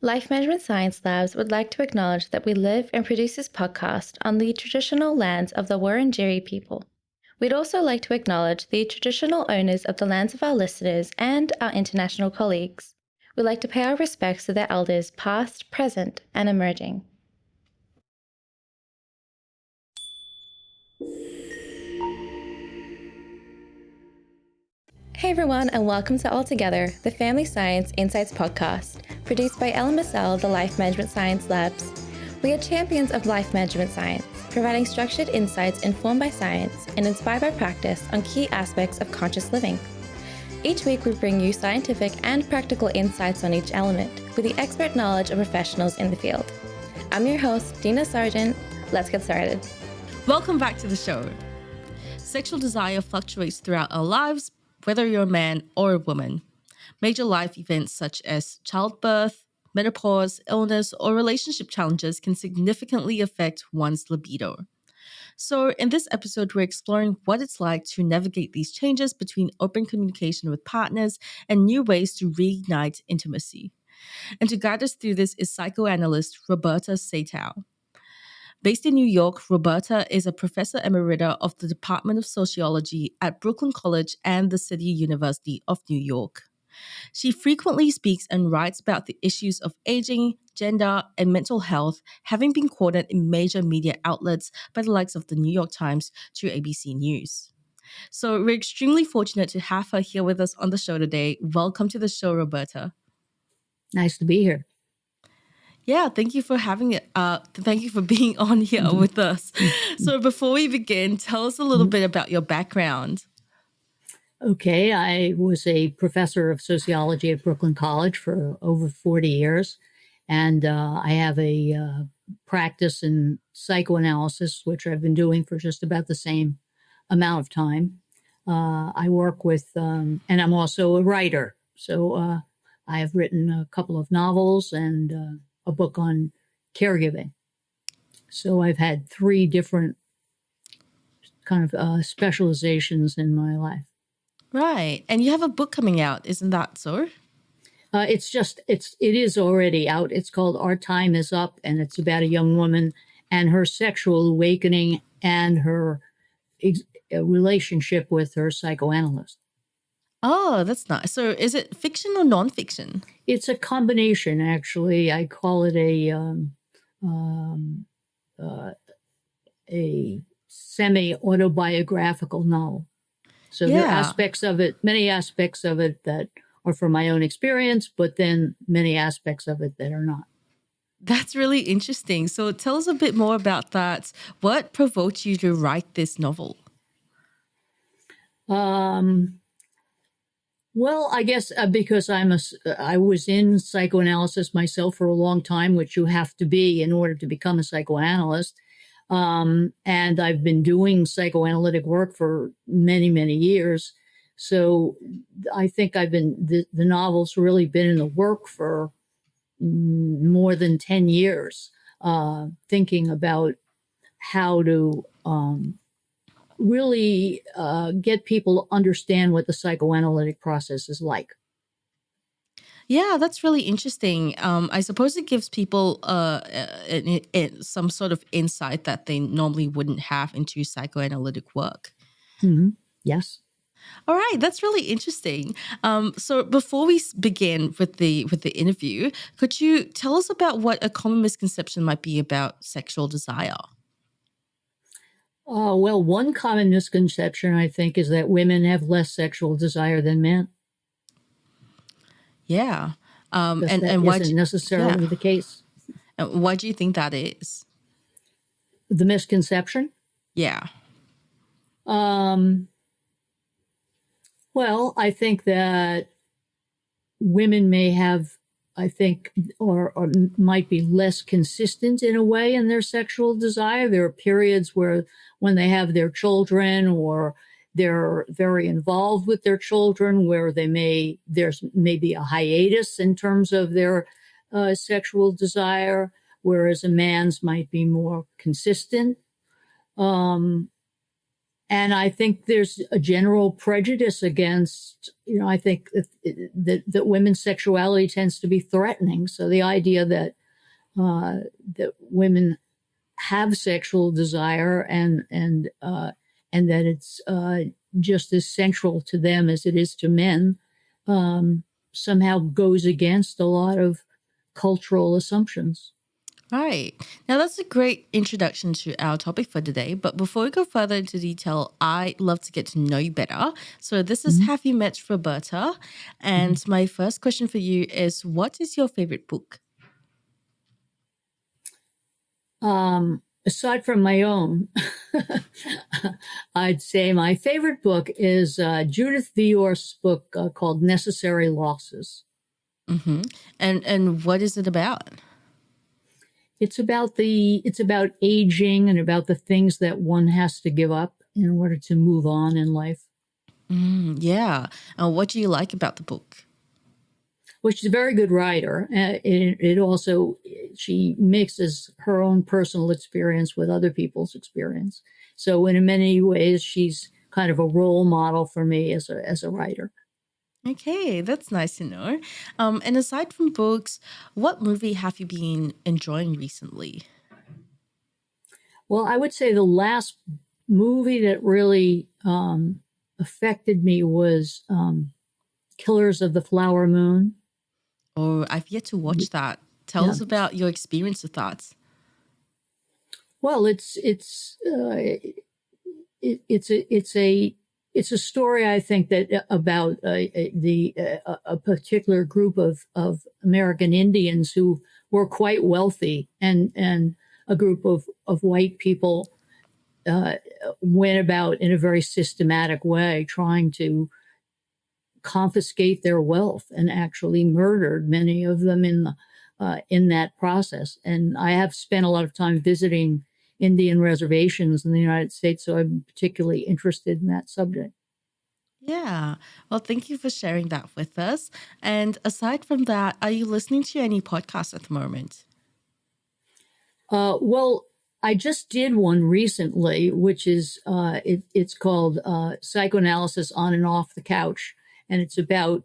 Life Management Science Labs would like to acknowledge that we live and produce this podcast on the traditional lands of the Wurundjeri people. We'd also like to acknowledge the traditional owners of the lands of our listeners and our international colleagues. We'd like to pay our respects to their elders past, present, and emerging. Hey everyone, and welcome to All Together, the Family Science Insights podcast, produced by Ellen Massell, the Life Management Science Labs. We are champions of life management science, providing structured insights informed by science and inspired by practice on key aspects of conscious living. Each week we bring you scientific and practical insights on each element, with the expert knowledge of professionals in the field. I'm your host, Dina Sargent. Let's get started. Welcome back to the show. Sexual desire fluctuates throughout our lives, whether you're a man or a woman. Major life events such as childbirth, menopause, illness, or relationship challenges can significantly affect one's libido. So in this episode, we're exploring what it's like to navigate these changes between open communication with partners and new ways to reignite intimacy. And to guide us through this is psychoanalyst Roberta Satow. Based in New York, Roberta is a professor emerita of the Department of Sociology at Brooklyn College and the City University of New York. She frequently speaks and writes about the issues of aging, gender, and mental health, having been quoted in major media outlets by the likes of the New York Times to ABC News. So we're extremely fortunate to have her here with us on the show today. Welcome to the show, Roberta. Nice to be here. Yeah, thank you for having it. Thank you for being on here with us. So before we begin, tell us a little bit about your background. Okay, I was a professor of sociology at Brooklyn College for over 40 years, and I have a practice in psychoanalysis, which I've been doing for just about the same amount of time. I work with, and I'm also a writer, so I have written a couple of novels and a book on caregiving. So I've had three different kind of specializations in my life. Right. And you have a book coming out, isn't that so? It is already out. It's called Our Time Is Up, and it's about a young woman and her sexual awakening and her relationship with her psychoanalyst. Oh, that's nice. So is it fiction or nonfiction? It's a combination, actually. I call it a semi-autobiographical novel. So there are many aspects of it that are from my own experience, but then many aspects of it that are not. That's really interesting. So tell us a bit more about that. What provoked you to write this novel? Well, I guess because I was in psychoanalysis myself for a long time, which you have to be in order to become a psychoanalyst. And I've been doing psychoanalytic work for many, many years. So I think the novel's really been in the work for more than 10 years, thinking about how to really get people to understand what the psychoanalytic process is like. Yeah, that's really interesting. I suppose it gives people some sort of insight that they normally wouldn't have into psychoanalytic work. Mm-hmm. Yes. All right, that's really interesting. So before we begin with the interview, could you tell us about what a common misconception might be about sexual desire? Well, one common misconception, I think, is that women have less sexual desire than men. Yeah. And why isn't necessarily the case. And why do you think that is? The misconception? Yeah. Well, I think that women may have, or might be less consistent in a way in their sexual desire. There are periods when they have their children or they're very involved with their children where there's maybe a hiatus in terms of their sexual desire, whereas a man's might be more consistent. And I think there's a general prejudice against, I think that women's sexuality tends to be threatening. So the idea that that women have sexual desire and that it's just as central to them as it is to men somehow goes against a lot of cultural assumptions. Right. Now, that's a great introduction to our topic for today. But before we go further into detail, I'd love to get to know you better. So, this is Mhm. Have You Met Roberta? And my first question for you is, what is your favorite book? Aside from my own, I'd say my favorite book is Judith Viorst's book called Necessary Losses. Mm-hmm. And what is it about? It's about aging and about the things that one has to give up in order to move on in life. Yeah. And what do you like about the book? Well, she's a very good writer. It also, she mixes her own personal experience with other people's experience. So in many ways, she's kind of a role model for me as a writer. Okay, that's nice to know. And aside from books, what movie have you been enjoying recently? Well, I would say the last movie that really affected me was Killers of the Flower Moon. Oh, I've yet to watch that. Tell Yeah. us about your experience with that. Well, it's a story, I think, that about a particular group of American Indians who were quite wealthy, and a group of white people went about in a very systematic way trying to confiscate their wealth and actually murdered many of them in that process. And I have spent a lot of time visiting Indian reservations in the United States, so I'm particularly interested in that subject. Yeah. Well, thank you for sharing that with us. And aside from that, are you listening to any podcasts at the moment? Well, I just did one recently, which is it's called Psychoanalysis on and Off the Couch, and it's about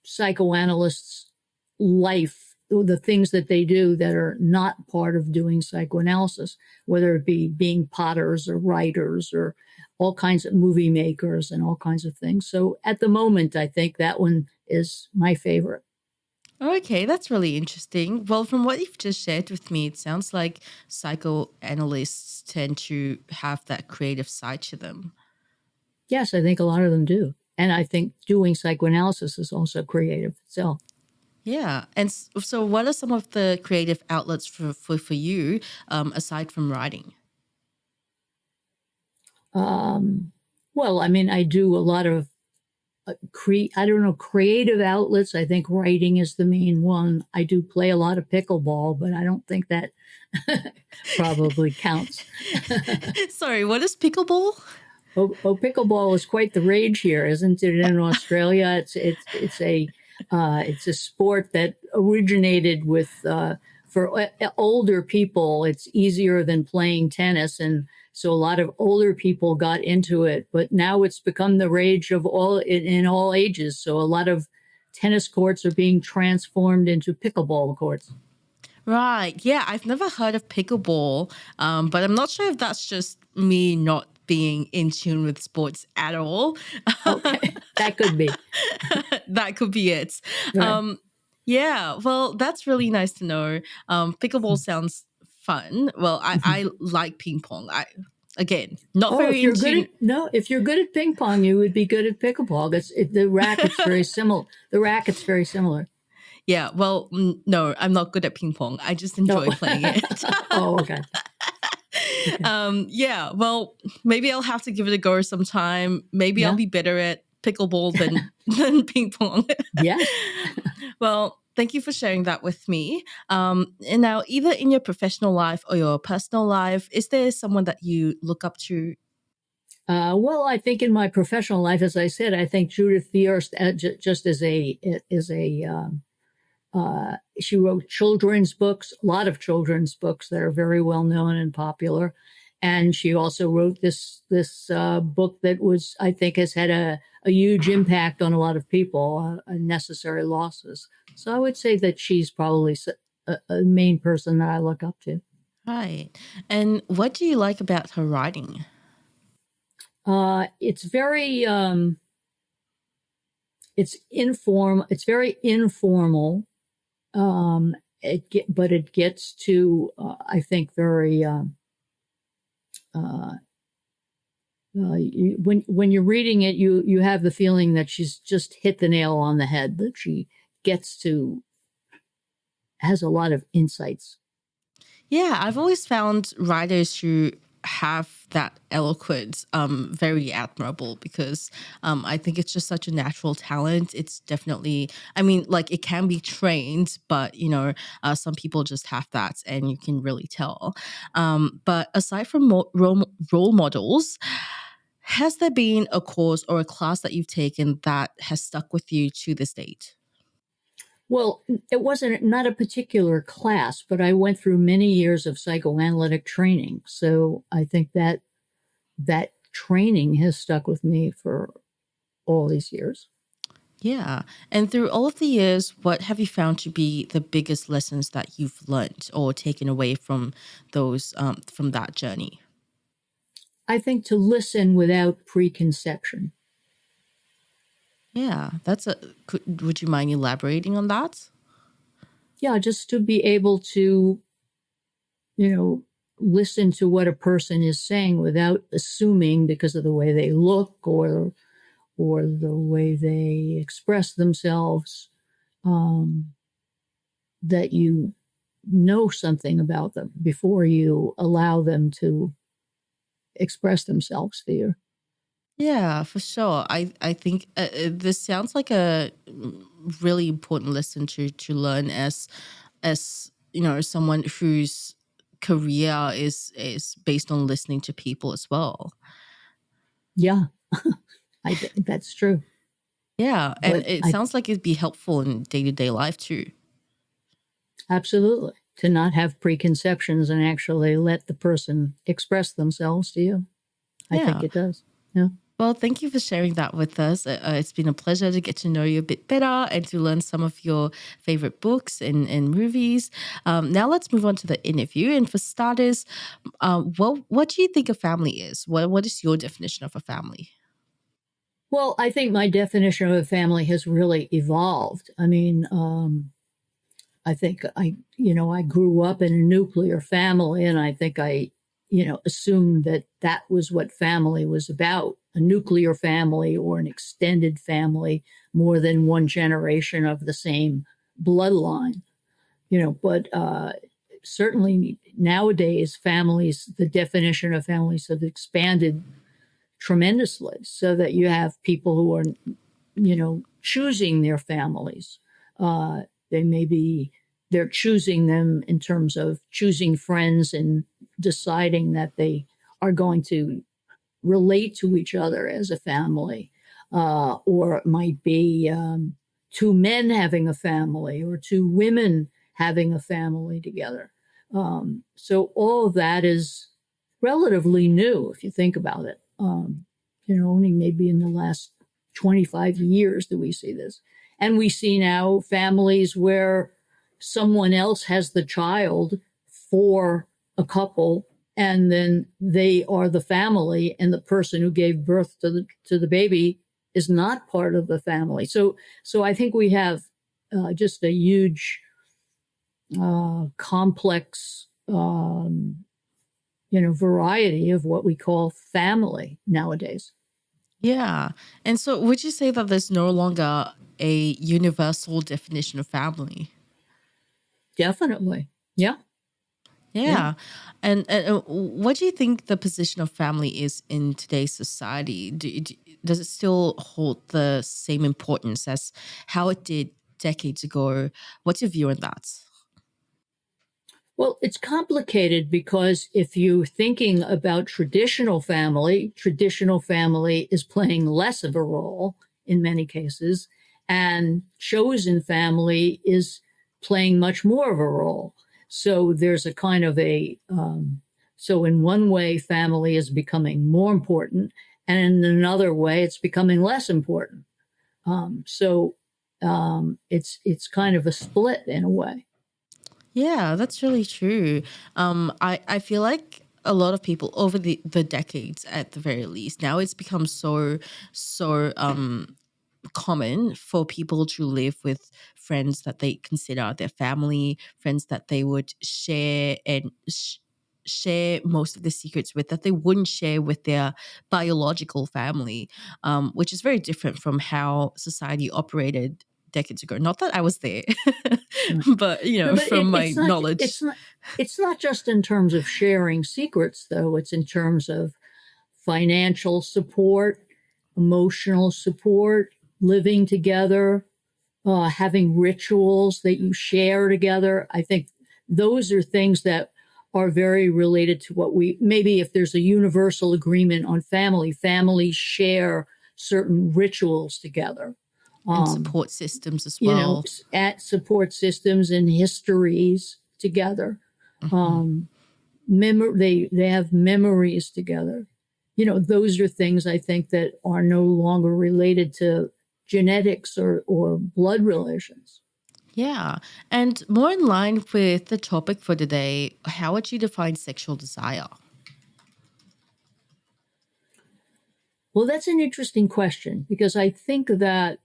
psychoanalysts' life, the things that they do that are not part of doing psychoanalysis, whether it be being potters or writers or all kinds of movie makers and all kinds of things. So at the moment, I think that one is my favorite. Okay, that's really interesting. Well, from what you've just shared with me, it sounds like psychoanalysts tend to have that creative side to them. Yes, I think a lot of them do. And I think doing psychoanalysis is also creative itself. Yeah. And so, what are some of the creative outlets for you aside from writing? Well, I mean, I do a lot of creative outlets. I think writing is the main one. I do play a lot of pickleball, but I don't think that probably counts. Sorry, what is pickleball? Pickleball is quite the rage here, isn't it? In Australia, it's a sport that originated with for older people. It's easier than playing tennis, and so a lot of older people got into it. But now it's become the rage of all in all ages. So a lot of tennis courts are being transformed into pickleball courts. Right. Yeah, I've never heard of pickleball, but I'm not sure if that's just me not being in tune with sports at all. Okay, that could be. That could be it. Right. Yeah, well, that's really nice to know. Pickleball sounds fun. Well, I like ping pong. Again, not Oh, very in tune. if you're good at ping pong, you would be good at pickleball. The racket's very similar. The racket's very similar. Yeah, well, no, I'm not good at ping pong. I just enjoy playing it. Oh, okay. Yeah, well, maybe I'll have to give it a go sometime. Maybe I'll be better at pickleball than ping pong. Yeah. Well, thank you for sharing that with me. And now, either in your professional life or your personal life, is there someone that you look up to? Well, I think in my professional life, as I said, I think Judith Viorst, just as she wrote children's books, a lot of children's books that are very well known and popular. And she also wrote this book that was, I think, has had a huge impact on a lot of people, Necessary Losses. So I would say that she's probably a main person that I look up to. Right. And what do you like about her writing? It's very it's very informal. But it gets to I think very when you're reading it, you have the feeling that she's just hit the nail on the head. That she has a lot of insights. Yeah, I've always found writers who have that eloquence very admirable, because I think it's just such a natural talent. It's definitely, I mean, like, it can be trained, but some people just have that, and you can really tell. But aside from role models, has there been a course or a class that you've taken that has stuck with you to this date? Well, it wasn't not a particular class, but I went through many years of psychoanalytic training. So I think that training has stuck with me for all these years. Yeah. And through all of the years, what have you found to be the biggest lessons that you've learned or taken away from those from that journey? I think to listen without preconception. Yeah, would you mind elaborating on that? Yeah, just to be able to, listen to what a person is saying without assuming because of the way they look or the way they express themselves, that you know something about them before you allow them to express themselves to you. Yeah, for sure. I think this sounds like a really important lesson to learn as someone whose career is based on listening to people as well. Yeah, I think that's true. Yeah, and But it sounds like it'd be helpful in day-to-day life too. absolutely, to not have preconceptions and actually let the person express themselves to you. I think Yeah. it does. Yeah. Well, thank you for sharing that with us. It's been a pleasure to get to know you a bit better and to learn some of your favorite books and movies. Now let's move on to the interview. And for starters, what do you think a family is? What is your definition of a family? Well, I think my definition of a family has really evolved. I mean, I think I grew up in a nuclear family, and I think I assumed that was what family was about, a nuclear family or an extended family, more than one generation of the same bloodline, but certainly nowadays the definition of families have expanded tremendously, so that you have people who are, choosing their families. They're choosing them in terms of choosing friends and deciding that they are going to relate to each other as a family. Or it might be two men having a family or two women having a family together. So all of that is relatively new if you think about it. Only maybe in the last 25 years that we see this. And we see now families where someone else has the child for a couple, and then they are the family, and the person who gave birth to the baby is not part of the family. So I think we have just a huge, complex, variety of what we call family nowadays. Yeah. And so would you say that there's no longer a universal definition of family? Definitely. Yeah. Yeah. And what do you think the position of family is in today's society? Does it still hold the same importance as how it did decades ago? What's your view on that? Well, it's complicated because if you're thinking about traditional family is playing less of a role in many cases, and chosen family is playing much more of a role. So there's a kind of a So in one way, family is becoming more important, and in another way, it's becoming less important. It's kind of a split in a way. Yeah, that's really true. I feel like a lot of people over the decades, at the very least, now it's become so common for people to live with friends that they consider their family, friends that they would share and share most of the secrets with, that they wouldn't share with their biological family, which is very different from how society operated decades ago. Not that I was there, but No, but from my it's not. knowledge. It's not just in terms of sharing secrets, though. It's in terms of financial support, emotional support, living together, having rituals that you share together. I think those are things that are very related to what maybe if there's a universal agreement on family, families share certain rituals together. And support systems as You know, well. at support systems and histories together. They have memories together. Those are things I think that are no longer related to genetics or blood relations. Yeah. And more in line with the topic for today, how would you define sexual desire? Well, that's an interesting question because I think that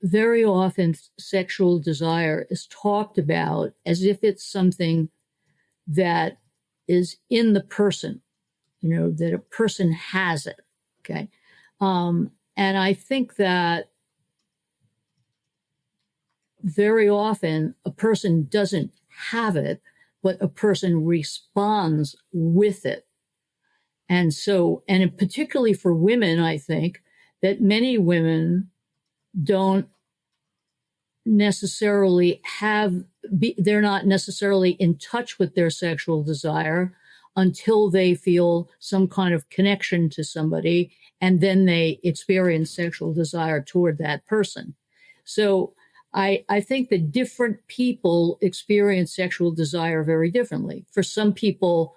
very often sexual desire is talked about as if it's something that is in the person, that a person has it. Okay. And I think that very often a person doesn't have it, but a person responds with it. And particularly for women, I think that many women don't necessarily they're not necessarily in touch with their sexual desire until they feel some kind of connection to somebody, and then they experience sexual desire toward that person. So I think that different people experience sexual desire very differently. For some people,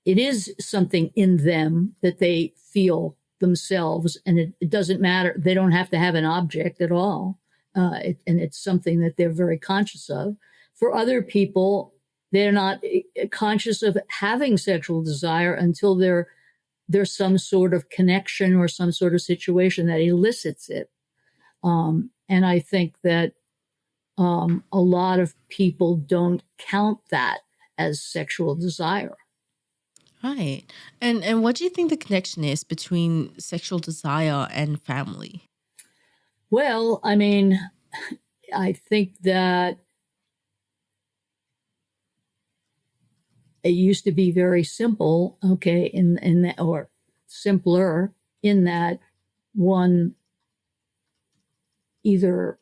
it is something in them that they feel themselves, and it doesn't matter. They don't have to have an object at all. And it's something that they're very conscious of. For other people, they're not conscious of having sexual desire until there's some sort of connection or some sort of situation that elicits it. And I think that a lot of people don't count that as sexual desire. Right. And what do you think the connection is between sexual desire and family? Well, I mean, I think that it used to be very simple, okay, in that, or simpler, in that one either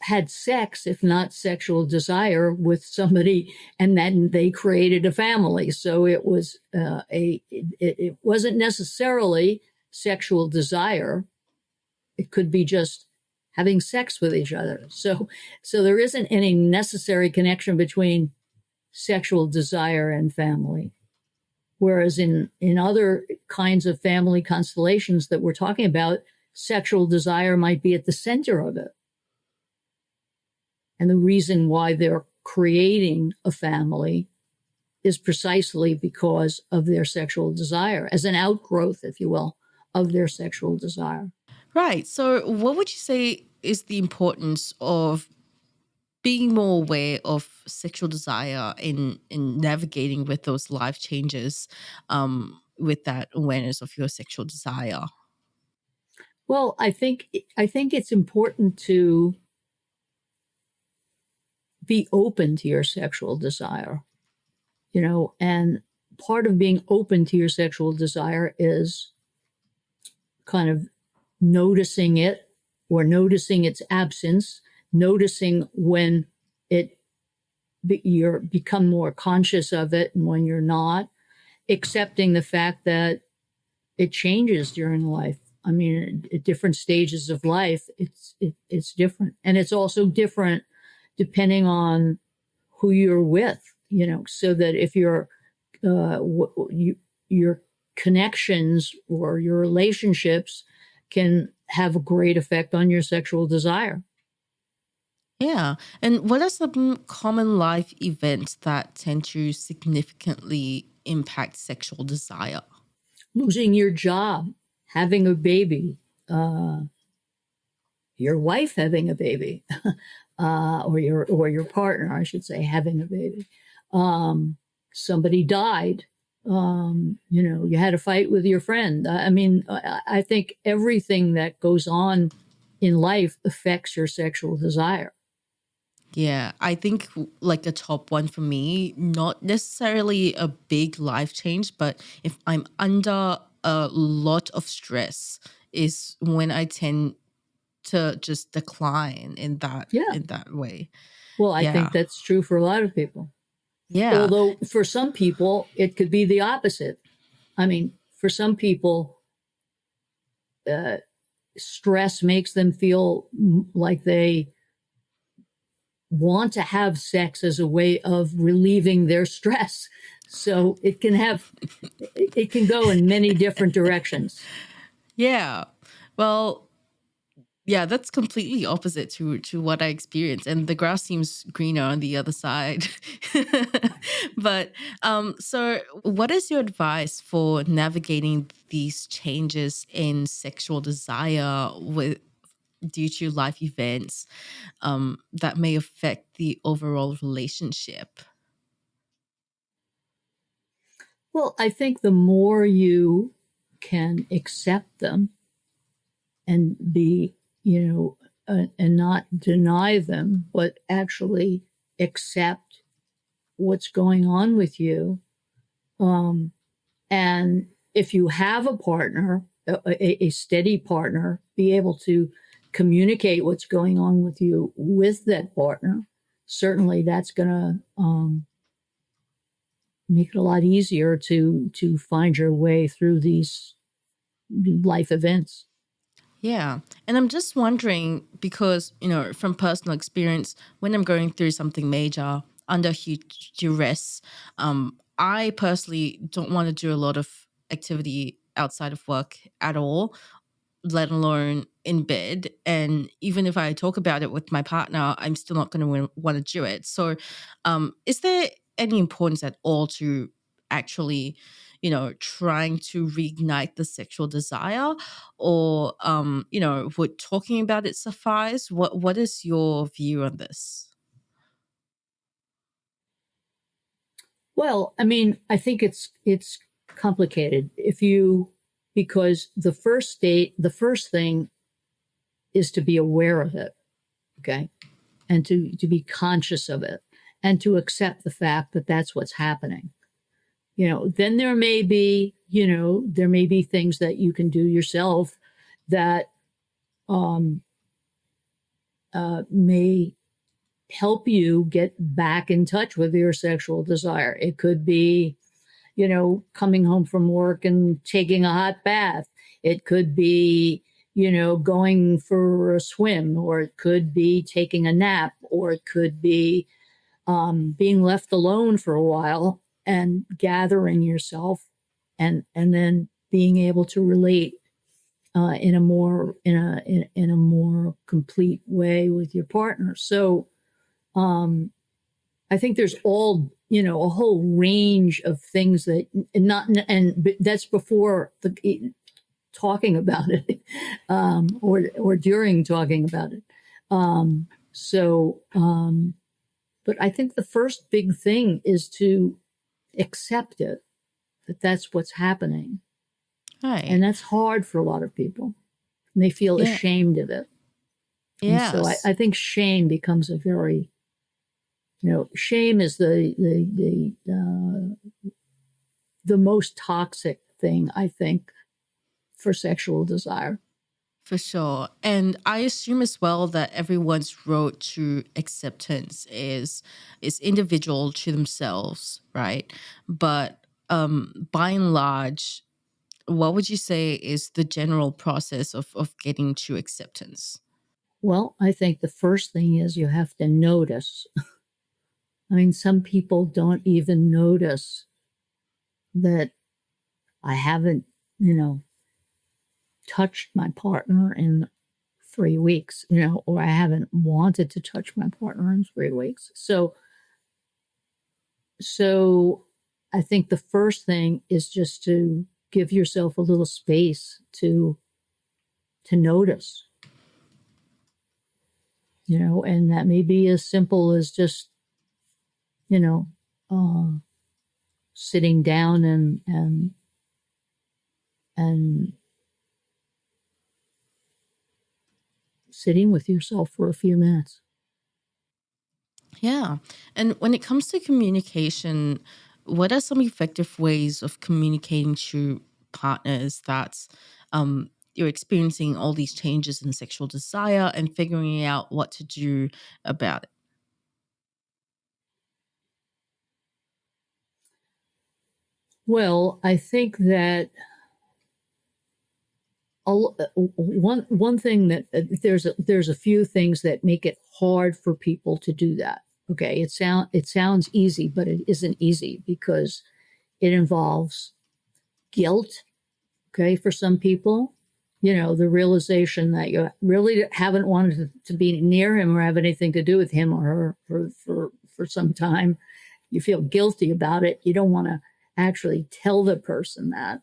had sex, if not sexual desire, with somebody, and then they created a family. So it was it wasn't necessarily sexual desire. It could be just having sex with each other. So there isn't any necessary connection between sexual desire and family. Whereas in other kinds of family constellations that we're talking about, sexual desire might be at the center of it. And the reason why they're creating a family is precisely because of their sexual desire, as an outgrowth, if you will, of their sexual desire. Right. So what would you say is the importance of being more aware of sexual desire in navigating with those life changes, with that awareness of your sexual desire? Well, I think it's important to be open to your sexual desire, and part of being open to your sexual desire is kind of noticing it or noticing its absence, noticing when you're become more conscious of it and when you're not, accepting the fact that it changes during life. I mean, at different stages of life, it's different. And it's also different depending on who you're with, so that if your connections or your relationships can have a great effect on your sexual desire. Yeah. And what are some common life events that tend to significantly impact sexual desire? Losing your job, having a baby, uh, your wife having a baby, or your partner, I should say, having a baby. Somebody died. You had a fight with your friend. I mean, I think everything that goes on in life affects your sexual desire. Yeah, I think like a top one for me, not necessarily a big life change, but if I'm under a lot of stress, is when I tend to just decline Yeah. in that way. Well, I Yeah. think that's true for a lot of people. Yeah. Although for some people, it could be the opposite. I mean, for some people, uh, stress makes them feel like they want to have sex as a way of relieving their stress. So it can go in many different directions. Yeah. Well, yeah, that's completely opposite to what I experienced, and the grass seems greener on the other side. But so what is your advice for navigating these changes in sexual desire with due to life events that may affect the overall relationship? Well, I think the more you can accept them and be, and not deny them, but actually accept what's going on with you. And if you have a partner, a steady partner, be able to communicate what's going on with you with that partner. Certainly, that's going to make it a lot easier to find your way through these life events. Yeah. And I'm just wondering because, from personal experience, when I'm going through something major under huge duress, I personally don't want to do a lot of activity outside of work at all, let alone in bed. And even if I talk about it with my partner, I'm still not going to want to do it. So, is there any importance at all to actually, trying to reignite the sexual desire, or, would talking about it suffice? What is your view on this? Well, I mean, I think it's complicated. If you Because the first thing is to be aware of it, okay, and to be conscious of it, and to accept the fact that that's what's happening. Then there may be things that you can do yourself that um, may help you get back in touch with your sexual desire. It could be, coming home from work and taking a hot bath. It could be, going for a swim, or it could be taking a nap, or it could be being left alone for a while and gathering yourself, and then being able to relate in a more complete way with your partner. So I think there's a whole range of things that but that's before talking about it, or during talking about it. So, but I think the first big thing is to accept it, that that's what's happening. Right. And that's hard for a lot of people. And they feel Yeah. ashamed of it. And so Yes. I think shame becomes a very, shame is the most toxic thing, I think, for sexual desire. For sure. And I assume as well that everyone's road to acceptance is individual to themselves, right? But by and large, what would you say is the general process of getting to acceptance? Well, I think the first thing is you have to notice. I mean, some people don't even notice that I haven't, touched my partner in 3 weeks, or I haven't wanted to touch my partner in 3 weeks. So I think the first thing is just to give yourself a little space to notice, and that may be as simple as just, uh, sitting down and sitting with yourself for a few minutes. Yeah. And when it comes to communication, what are some effective ways of communicating to partners that you're experiencing all these changes in sexual desire and figuring out what to do about it? Well, I think that one thing that there's a few things that make it hard for people to do that. Okay, it sounds easy, but it isn't easy because it involves guilt. Okay, for some people, the realization that you really haven't wanted to be near him or have anything to do with him or her for some time. You feel guilty about it. You don't want to actually tell the person that.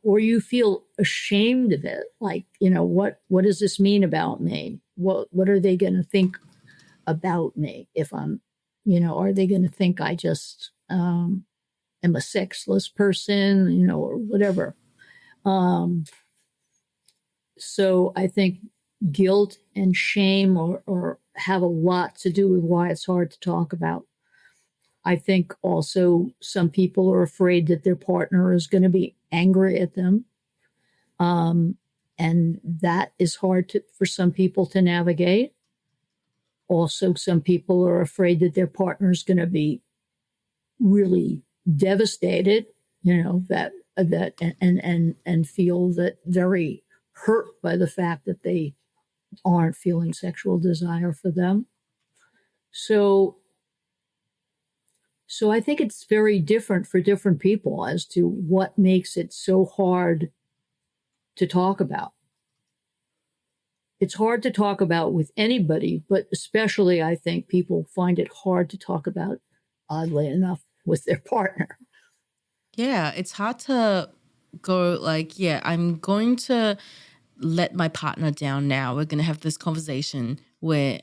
Or you feel ashamed of it. Like, what does this mean about me? What are they going to think about me if I'm, are they going to think I just am a sexless person, or whatever. So I think guilt and shame or have a lot to do with why it's hard to talk about. I think also some people are afraid that their partner is going to be angry at them. And that is hard for some people to navigate. Also, some people are afraid that their partner is going to be really devastated, that and feel that very hurt by the fact that they aren't feeling sexual desire for them. So I think it's very different for different people as to what makes it so hard to talk about. It's hard to talk about with anybody, but especially I think people find it hard to talk about, oddly enough, with their partner. Yeah, it's hard to go like, yeah, I'm going to let my partner down now. We're going to have this conversation where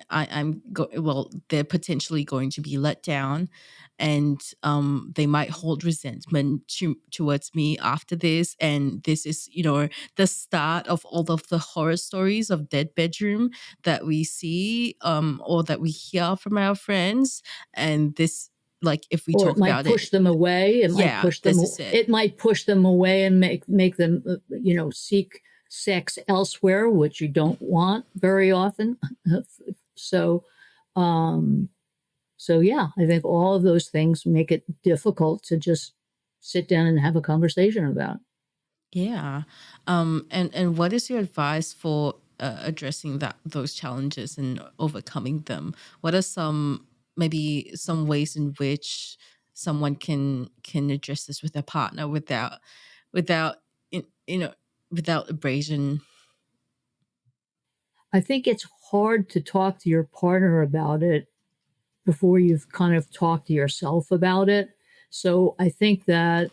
they're potentially going to be let down, and they might hold resentment towards me after this. And this is, the start of all of the horror stories of dead bedroom that we see or that we hear from our friends. And this, like, if we Or talk it might about push it, them away. It might yeah, push them. this is it. It might push them away and make them, seek sex elsewhere, which you don't want very often. So, yeah, I think all of those things make it difficult to just sit down and have a conversation about. Yeah. And what is your advice for addressing those challenges and overcoming them? What are maybe some ways in which someone can address this with their partner without in- you know without abrasion? I think it's hard to talk to your partner about it before you've kind of talked to yourself about it. So I think that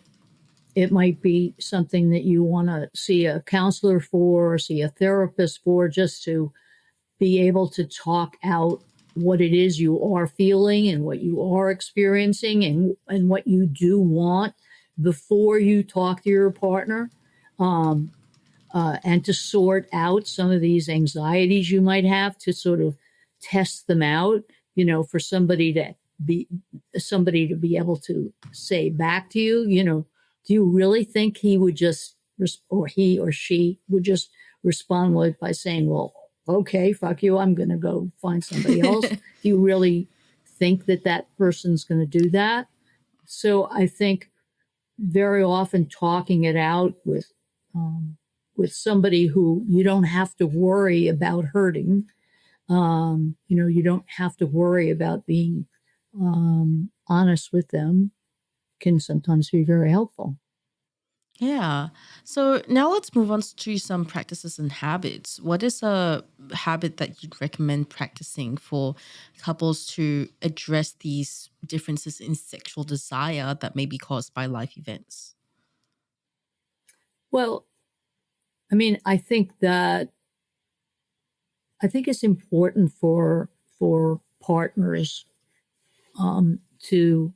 it might be something that you want to see a counselor for or see a therapist for, just to be able to talk out what it is you are feeling and what you are experiencing and what you do want before you talk to your partner. And to sort out some of these anxieties you might have, to sort of test them out, for somebody to be able to say back to you, do you really think he would just, or he or she would just respond by saying, well, okay, fuck you, I'm going to go find somebody else? Do you really think that person's going to do that? So I think very often talking it out with with somebody who you don't have to worry about hurting. You don't have to worry about being honest with them, can sometimes be very helpful. Yeah. So now let's move on to some practices and habits. What is a habit that you'd recommend practicing for couples to address these differences in sexual desire that may be caused by life events? Well, I mean, I think it's important for partners to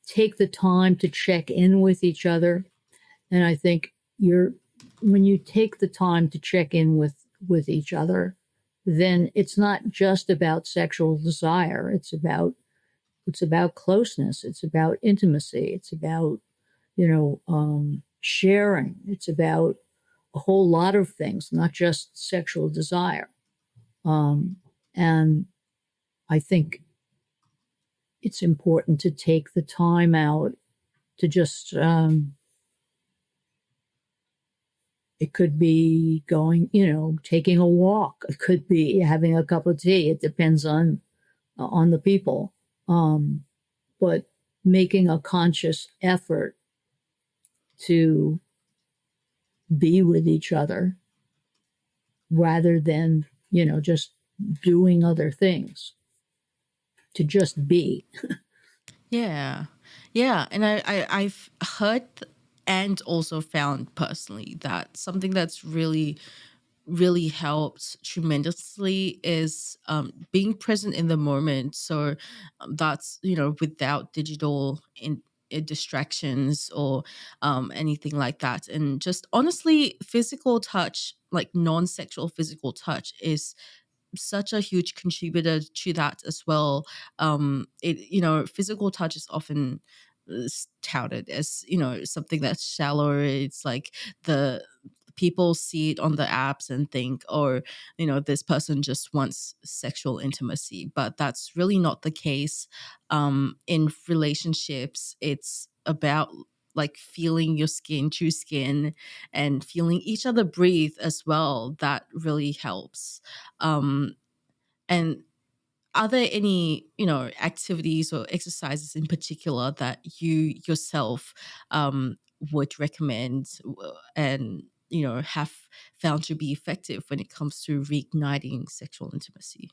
take the time to check in with each other. And I think when you take the time to check in with each other, then it's not just about sexual desire. It's about closeness. It's about intimacy. It's about sharing. It's about a whole lot of things, not just sexual desire. And I think it's important to take the time out to just, it could be going, taking a walk. It could be having a cup of tea. It depends on the people. But making a conscious effort to be with each other rather than, just doing other things, to just be. Yeah. Yeah. And I've heard and also found personally that something that's really helped tremendously is being present in the moment. So that's, without digital distractions or anything like that. And just honestly, physical touch, like non-sexual physical touch, is such a huge contributor to that as well. Physical touch is often touted as, something that's shallow. It's like the people see it on the apps and think, or, this person just wants sexual intimacy, but that's really not the case. In relationships, it's about like feeling your skin to skin and feeling each other breathe as well. That really helps. um, and are there any, activities or exercises in particular that you yourself would recommend and, have found to be effective when it comes to reigniting sexual intimacy?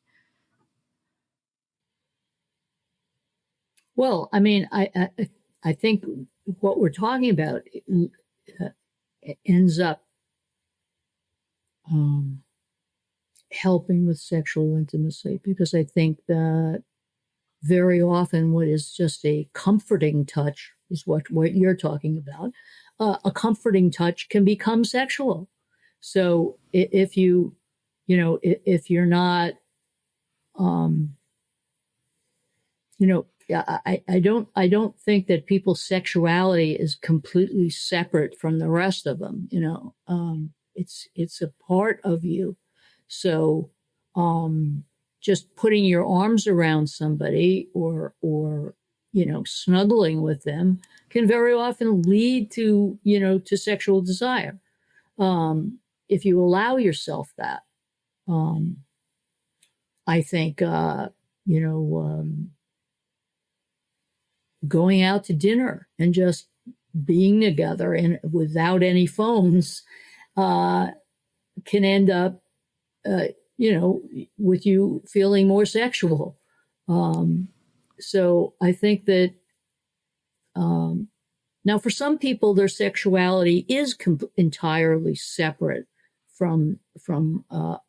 Well, I mean, I think what we're talking about uh, ends up helping with sexual intimacy, because I think that very often what is just a comforting touch is what you're talking about. A comforting touch can become sexual. So if if you're not, yeah, I don't think that people's sexuality is completely separate from the rest of them. It's a part of you. So, just putting your arms around somebody or snuggling with them can very often lead to to sexual desire, if you allow yourself that. Um, I think going out to dinner and just being together and without any phones can end up, with you feeling more sexual. So I think that now for some people, their sexuality is entirely separate from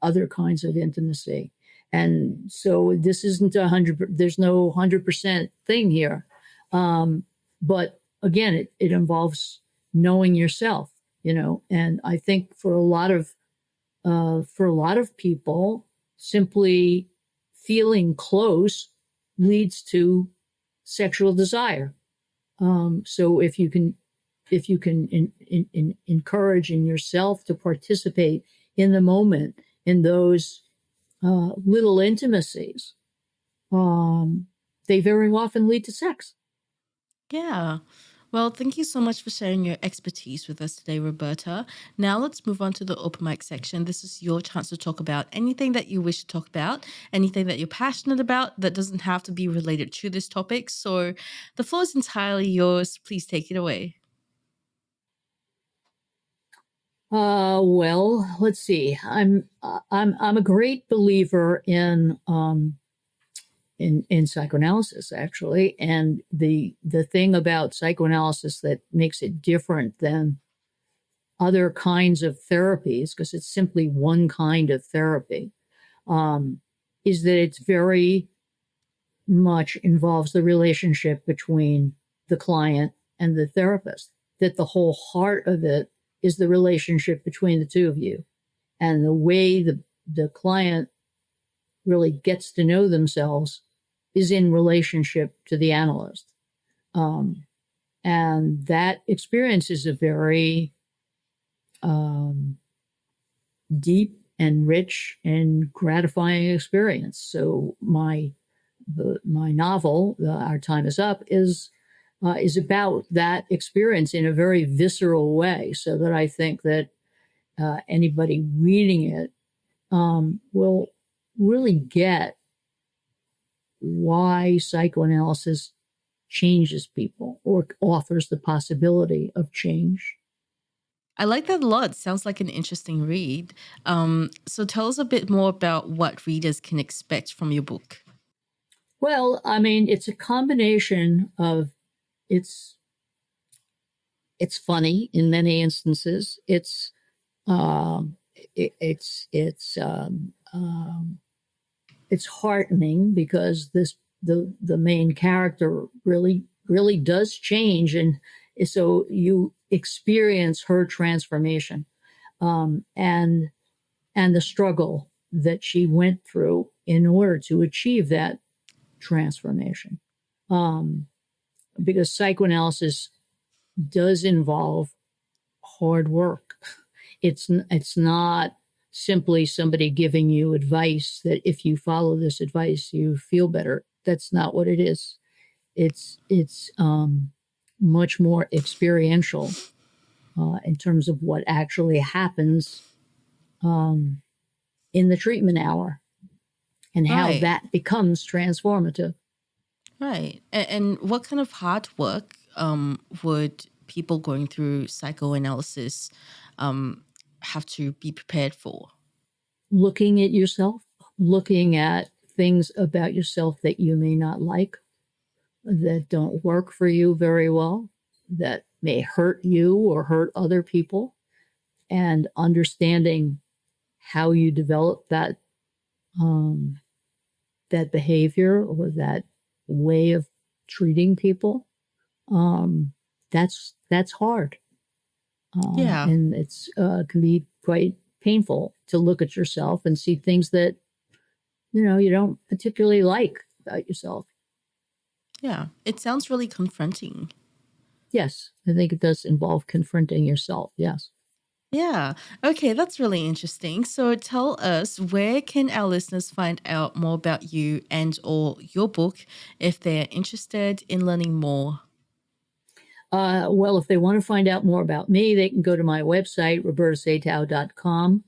other kinds of intimacy. And so this isn't 100, there's no 100% thing here. But again, it involves knowing yourself, and I think for a lot of people, simply feeling close leads to sexual desire. So if you can encourage in yourself to participate in the moment, in those little intimacies, they very often lead to sex. Yeah. Well, thank you so much for sharing your expertise with us today, Roberta. Now let's move on to the open mic section. This is your chance to talk about anything that you wish to talk about, anything that you're passionate about that doesn't have to be related to this topic. So the floor is entirely yours. Please take it away. Well, let's see. I'm a great believer in psychoanalysis, actually, and the thing about psychoanalysis that makes it different than other kinds of therapies, because it's simply one kind of therapy, is that it's very much involves the relationship between the client and the therapist. That the whole heart of it is the relationship between the two of you, and the way the client really gets to know themselves is in relationship to the analyst. And that experience is a very deep and rich and gratifying experience. So my novel, Our Time Is Up, is about that experience in a very visceral way, so that I think that anybody reading it will really get why psychoanalysis changes people or offers the possibility of change. I like that a lot. Sounds like an interesting read. So tell us a bit more about what readers can expect from your book. Well, I mean, it's a combination of it's funny in many instances. It's heartening because the main character really does change, and so you experience her transformation, and the struggle that she went through in order to achieve that transformation. Because psychoanalysis does involve hard work. It's not simply somebody giving you advice that if you follow this advice, you feel better. That's not what it is. It's much more experiential in terms of what actually happens in the treatment hour and how Right. that becomes transformative. Right. And what kind of hard work would people going through psychoanalysis have to be prepared for? Looking at yourself, looking at things about yourself that you may not like, that don't work for you very well, that may hurt you or hurt other people, and understanding how you develop that that behavior or that way of treating people. That's hard. Yeah. And it's can be quite painful to look at yourself and see things that you don't particularly like about yourself. Yeah. It sounds really confronting. Yes, I think it does involve confronting yourself. Yes. Yeah. Okay, that's really interesting. So tell us, where can our listeners find out more about you and or your book if they're interested in learning more? Well, if they want to find out more about me, they can go to my website, robertasatow.com,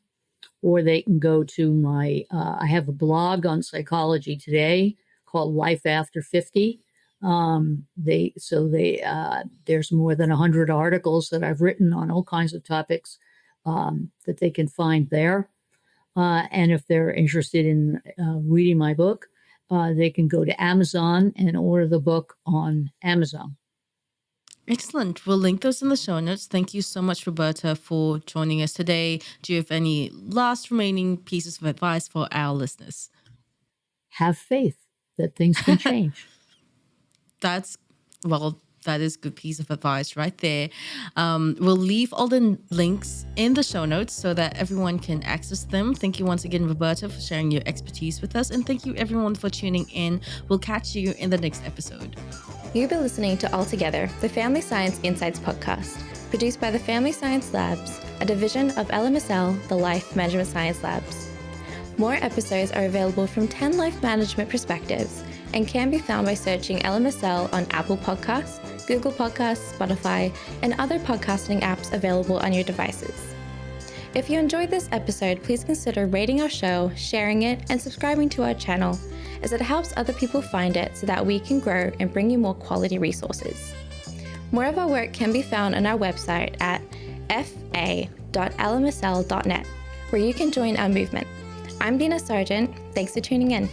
or they can go to my, I have a blog on Psychology Today called Life After 50. There's more than 100 articles that I've written on all kinds of topics that they can find there. And if they're interested in reading my book, they can go to Amazon and order the book on Amazon. Excellent. We'll link those in the show notes. Thank you so much, Roberta, for joining us today. Do you have any last remaining pieces of advice for our listeners? Have faith that things can change. That is a good piece of advice right there. We'll leave all the links in the show notes so that everyone can access them. Thank you once again, Roberta, for sharing your expertise with us. And thank you, everyone, for tuning in. We'll catch you in the next episode. You've been listening to All Together, the Family Science Insights podcast, produced by the Family Science Labs, a division of LMSL, the Life Management Science Labs. More episodes are available from 10 life management perspectives and can be found by searching LMSL on Apple Podcasts, Google Podcasts, Spotify, and other podcasting apps available on your devices. If you enjoyed this episode, please consider rating our show, sharing it, and subscribing to our channel, as it helps other people find it so that we can grow and bring you more quality resources. More of our work can be found on our website at fa.lmsl.net, where you can join our movement. I'm Dina Sargent. Thanks for tuning in.